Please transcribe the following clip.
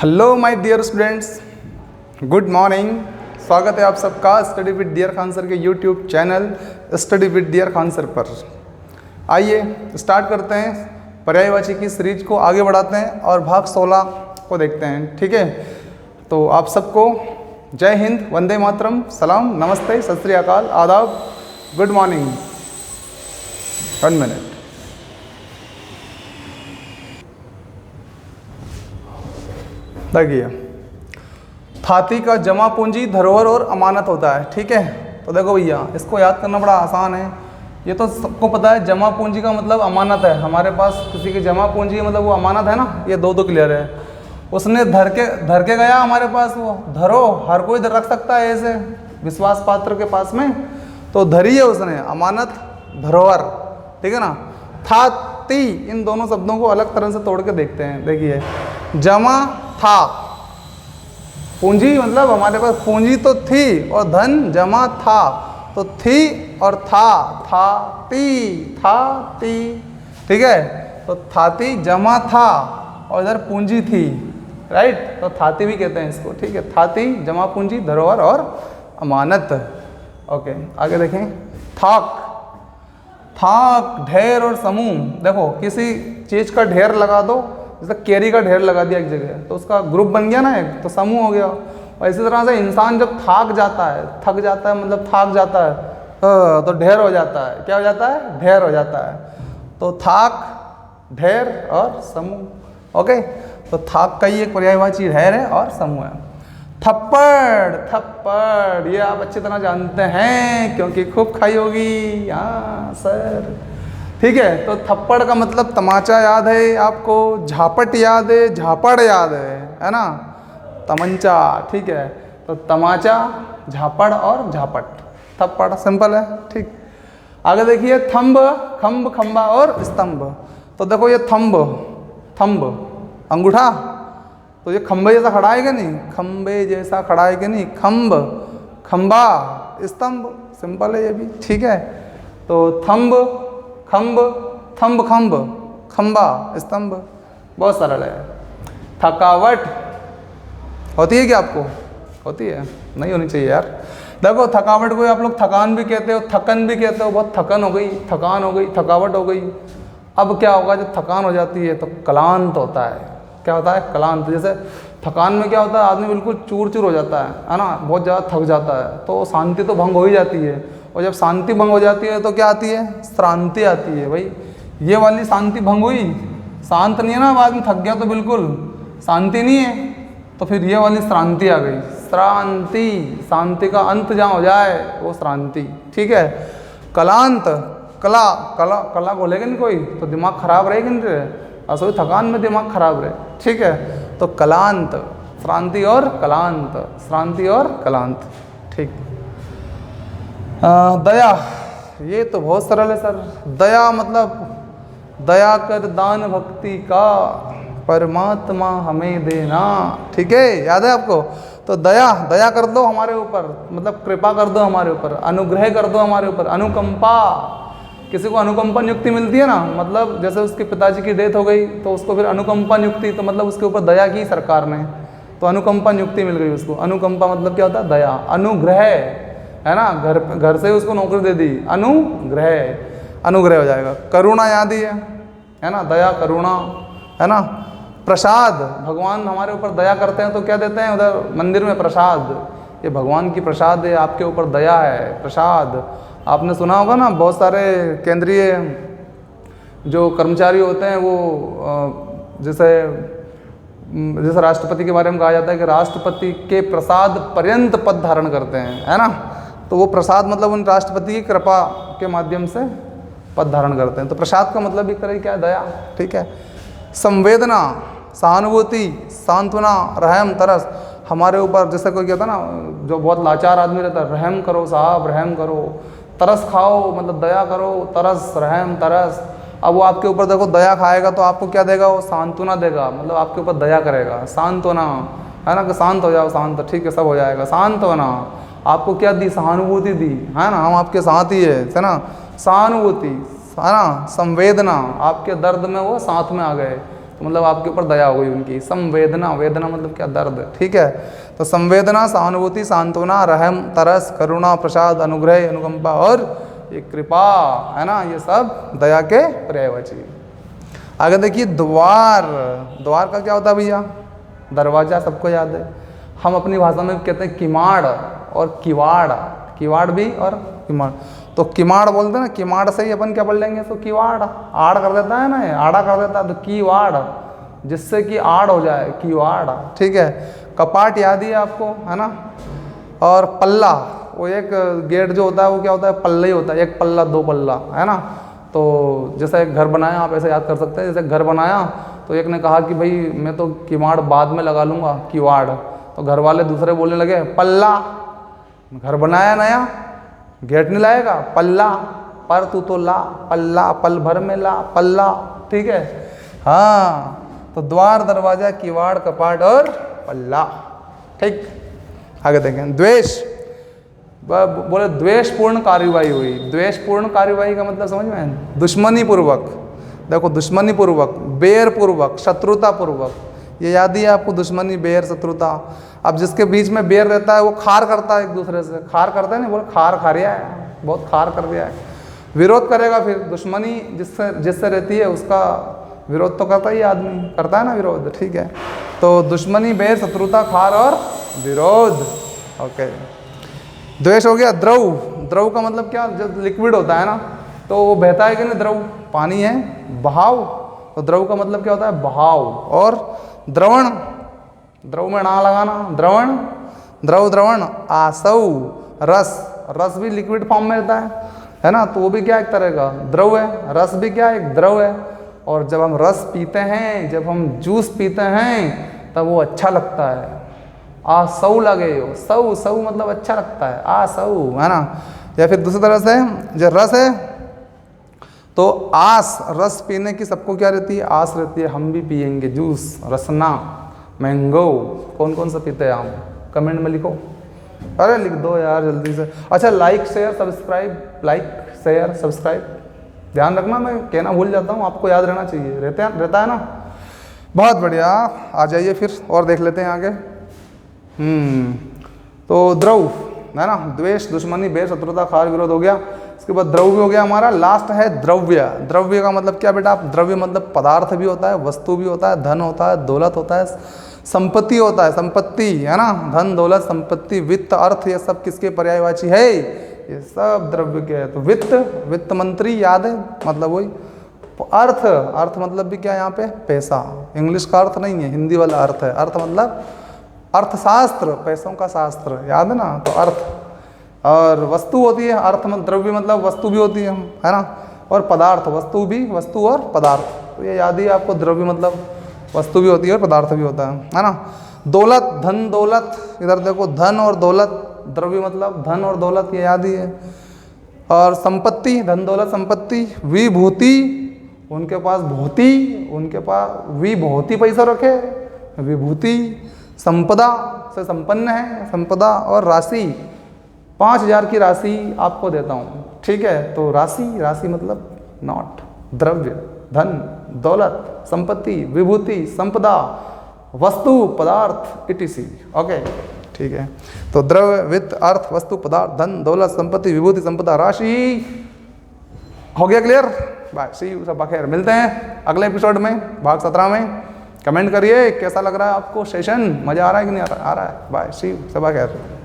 Hello my dear students, good morning. स्वागत है आप सबका study with dear Khan sir के YouTube channel study with dear Khan sir पर। आइए स्टार्ट करते हैं, पर्यायवाची की सीरीज को आगे बढ़ाते हैं और भाग 16 को देखते हैं। ठीक है, तो आप सबको जय हिंद, वंदे मातरम, सलाम, नमस्ते, सत श्री अकाल, आदाब, गुड मॉर्निंग। 1 मिनट। देखिए, थाती का जमा पूंजी धरोहर और अमानत होता है। ठीक है, तो देखो भैया, इसको याद करना बड़ा आसान है। ये तो सबको पता है, जमा पूंजी का मतलब अमानत है। हमारे पास किसी की जमा पूंजी है मतलब वो अमानत है ना, ये दो क्लियर है। उसने धर के गया हमारे पास, वो धरो, हर कोई रख सकता है ऐसे विश्वास पात्र के पास में, तो धरी है उसने, अमानत धरोहर। ठीक है ना। थाती, इन दोनों शब्दों को अलग तरह से तोड़ के देखते हैं। देखिए, जमा था, पूंजी मतलब हमारे पास पूंजी तो थी और धन जमा था, तो थी और था ती। ठीक है, तो थाती जमा था और इधर पूंजी थी, राइट, तो थाती भी कहते हैं इसको। ठीक है, थाती जमा पूंजी धरोहर और अमानत। ओके, आगे देखें। थाक ढेर और समूह। देखो, किसी चीज का ढेर लगा दो, जैसे केरी का ढेर लगा दिया एक जगह, तो उसका ग्रुप बन गया ना एक, तो समूह हो गया। और इसी तरह से इंसान जब थक जाता है मतलब थक जाता है, तो ढेर हो जाता है। क्या हो जाता है? ढेर हो जाता है। तो थाक, ढेर और समूह। ओके, तो थाक का ही एक पर्यायवाची ढेर है और समूह है। थप्पड़, ये आप अच्छी तरह जानते हैं क्योंकि खूब खाई होगी। हाँ सर, ठीक है। तो थप्पड़ का मतलब तमाचा याद है आपको, झापट याद है, झापड़ याद है ना, तमंचा। ठीक है, तो तमाचा, झापड़ और झापट, थप्पड़ सिंपल है। ठीक, आगे देखिए। खंब, खंबा और स्तंभ। तो देखो, ये थंब अंगूठा, तो ये खंबे जैसा खड़ा है कि नहीं, खंबे जैसा खड़ा है कि नहीं, खंबा, स्तंभ, सिंपल है ये भी। ठीक है, तो खंबा, स्तंभ, बहुत सरल है। थकावट होती है क्या आपको? होती है? नहीं होनी चाहिए यार। देखो, थकावट को आप लोग थकान भी कहते हो, थकन भी कहते हो। बहुत थकन हो गई, थकान हो गई, थकावट हो गई। अब क्या होगा, जब थकान हो जाती है तो क्लांत होता है। क्या होता है? क्लांत। जैसे थकान में क्या होता है, आदमी बिल्कुल चूर हो जाता है ना, बहुत ज़्यादा थक जाता है, तो शांति तो भंग हो ही जाती है। और जब शांति भंग हो जाती है तो क्या आती है? श्रांति आती है। भाई, ये वाली शांति भंग हुई, शांत नहीं है ना, बाद में थक गया तो बिल्कुल शांति नहीं है, तो फिर ये वाली श्रांति आ गई। श्रांति, शांति का अंत जहाँ हो जाए वो श्रांति। ठीक है। क्लांत, कला को लेकिन कोई तो दिमाग खराब रहेगी नहीं रहे, असो थकान में दिमाग खराब रहे। ठीक है, तो क्लांत, श्रांति और क्लांत, श्रांति और क्लांत। ठीक। दया, ये तो बहुत सरल है सर। दया मतलब दया कर दान भक्ति का, परमात्मा हमें देना। ठीक है, याद है आपको? तो दया कर दो हमारे ऊपर, मतलब कृपा कर दो हमारे ऊपर, अनुग्रह कर दो हमारे ऊपर, अनुकंपा। किसी को अनुकंपा नियुक्ति मिलती है ना, मतलब जैसे उसके पिताजी की डेथ हो गई तो उसको फिर अनुकंपा नियुक्ति, तो मतलब उसके ऊपर दया की सरकार ने, तो अनुकंपा नियुक्ति मिल गई उसको। अनुकंपा मतलब क्या होता है? दया। अनुग्रह है ना, घर से उसको नौकरी दे दी, अनुग्रह हो जाएगा। करुणा याद ही है ना, दया करुणा है ना। प्रसाद, भगवान हमारे ऊपर दया करते हैं तो क्या देते हैं उधर मंदिर में? प्रसाद। ये भगवान की प्रसाद है, आपके ऊपर दया है, प्रसाद। आपने सुना होगा ना, बहुत सारे केंद्रीय जो कर्मचारी होते हैं वो जैसे राष्ट्रपति के बारे में कहा जाता है कि राष्ट्रपति के प्रसाद पर्यंत पद धारण करते हैं, है ना। तो वो प्रसाद मतलब उन राष्ट्रपति की कृपा के माध्यम से पद धारण करते हैं। तो प्रसाद का मतलब एक तरह की क्या है? दया। ठीक है। संवेदना, सहानुभूति, सांत्वना, रहम, तरस, हमारे ऊपर जैसे कोई कहता है ना, जो बहुत लाचार आदमी रहता है, रहम करो साहब, रहम करो। तरस खाओ मतलब दया करो, तरस, रहम, तरस। अब वो आपके ऊपर देखो दया खाएगा तो आपको क्या देगा? वो सांत्वना देगा, मतलब आपके ऊपर दया करेगा, सांत्वना, है ना, कि शांत हो जाओ, शांत, ठीक है, सब हो जाएगा, सांत्वना। आपको क्या दी? सहानुभूति दी, है ना, हम आपके साथ ही है ना, सहानुभूति, है ना। संवेदना, आपके दर्द में वो साथ में आ गए, तो मतलब आपके ऊपर दया हो गई उनकी। संवेदना, वेदना मतलब क्या, दर्द, ठीक है। तो संवेदना, सहानुभूति, सांत्वना, रहम, तरस, करुणा, प्रसाद, अनुग्रह, अनुकंपा और ये कृपा, है ना, ये सब दया के पर्यायवाची। आगे देखिए द्वार। द्वार का क्या होता है भैया, दरवाजा, सबको याद है। हम अपनी भाषा में कहते हैं किमाड़ और किवाड़, किवाड़ भी और किमाड़। तो किमाड़ बोलते हैं ना, किमाड़ से ही अपन क्या पढ़ लेंगे, तो किवाड़, आड़ कर देता है ना, आड़ा कर देता है, तो कीवाड़, जिससे कि आड़ हो जाए, कीवाड़, ठीक है। कपाट याद ही है आपको, है ना। और पल्ला, वो एक गेट जो होता है वो क्या होता है, पल्ला ही होता है, एक पल्ला दो पल्ला, है ना। तो जैसे एक घर बनाया, आप ऐसे याद कर सकते हैं, जैसे घर बनाया तो एक ने कहा कि भाई मैं तो किवाड़ बाद में लगा लूँगा, किवाड़। तो घर वाले दूसरे बोलने लगे पल्ला, घर बनाया नया, गेट नहीं लाएगा, पल्ला, पर तू तो ला, पल्ला, पल भर में ला, पल्ला, ठीक है। हाँ, तो द्वार, दरवाजा, किवाड़, कपाट और पल्ला, ठीक। आगे देखें, द्वेष। बोले द्वेषपूर्ण कार्यवाही हुई। द्वेषपूर्ण कार्यवाही का मतलब समझ में, दुश्मनी पूर्वक, देखो दुश्मनी पूर्वक, बैर पूर्वक, शत्रुता पूर्वक, ये याद ही है आपको, दुश्मनी, बैर, शत्रुता। अब जिसके बीच में बैर रहता है वो खार करता है एक दूसरे से, खार करता है, नहीं बोले खार खा रिया है, बहुत खार कर दिया है, विरोध करेगा। फिर दुश्मनी जिससे रहती है उसका विरोध तो करता ही आदमी, करता है ना विरोध, ठीक है। तो दुश्मनी, बैर, शत्रुता, खार और विरोध, ओके। द्वेष हो गया। द्रव, द्रव का मतलब क्या, जब लिक्विड होता है ना तो वो बहता है कि नहीं, द्रव, पानी है, बहाव, तो द्रव का मतलब क्या होता है, बहाव। और द्रवण, द्रव में ना लगाना, द्रवण, द्रव, द्रवण, आसव, रस, रस भी लिक्विड फॉर्म में रहता है ना, तो वो भी क्या एक तरह का द्रव है, रस भी क्या एक द्रव है। और जब हम रस पीते हैं, जब हम जूस पीते हैं तब वो अच्छा लगता है, आसौ लगे हो, सौ, सौ मतलब अच्छा लगता है, आसौ, है ना। या फिर दूसरी तरह से जो रस है तो आस, रस पीने की सबको क्या रहती है, आस रहती है, हम भी पियेंगे जूस, रसना, मैंगो। कौन कौन सा पीते हैं आप, कमेंट में लिखो, अरे लिख दो यार जल्दी से। अच्छा, like share subscribe, like share subscribe, ध्यान रखना, मैं कहना भूल जाता हूँ, आपको याद रहना चाहिए, रहता है ना। बहुत बढ़िया, आ जाइए फिर और देख लेते हैं आगे। तो द्रव, है ना, द्वेष, दुश्मनी, बैर, शत्रुता, खार, विरोध हो गया। इसके बाद द्रव्य हो गया हमारा, लास्ट है द्रव्य। द्रव्य का मतलब क्या बेटा, द्रव्य मतलब पदार्थ भी होता है, वस्तु भी होता है, धन होता है, दौलत होता है, संपत्ति होता है, संपत्ति, है ना, धन, दौलत, संपत्ति, वित्त, अर्थ, ये सब किसके पर्यायवाची है, ये सब द्रव्य के है। तो वित्त, वित्त मंत्री याद है, मतलब वही। अर्थ, अर्थ मतलब भी क्या यहाँ पे, पैसा, इंग्लिश का अर्थ नहीं है, हिंदी वाला अर्थ है। अर्थ मतलब अर्थशास्त्र, पैसों का शास्त्र, याद है ना, तो अर्थ। और वस्तु होती है, अर्थ मतलब द्रव्य मतलब वस्तु भी होती है ना। और पदार्थ, वस्तु भी, वस्तु और पदार्थ, तो ये याद ही है आपको, द्रव्य मतलब वस्तु भी होती है और पदार्थ भी होता है ना। दौलत, धन, दौलत, इधर देखो, धन और दौलत, द्रव्य मतलब धन और दौलत, ये याद ही है। और संपत्ति, धन, दौलत, संपत्ति। विभूति, उनके पास भूति, उनके पास विभूति पैसा रखे, विभूति। संपदा से संपन्न है, संपदा। और राशि, 5000 की राशि आपको देता हूँ, ठीक है। तो राशि, राशि मतलब नॉट, द्रव्य, धन, दौलत, संपत्ति, विभूति, संपदा, वस्तु, पदार्थ, etc, ओके, ठीक है। तो द्रव्य, वित्त, अर्थ, वस्तु, पदार्थ, धन, दौलत, संपत्ति, विभूति, संपदा, राशि। हो गया क्लियर? बाय, सी यू, सब खैर। मिलते हैं अगले एपिसोड में, भाग 17 में। कमेंट करिए कैसा लग रहा है आपको सेशन, मज़ा आ रहा है कि नहीं आ रहा है। बाय, सी यू, सब खैर।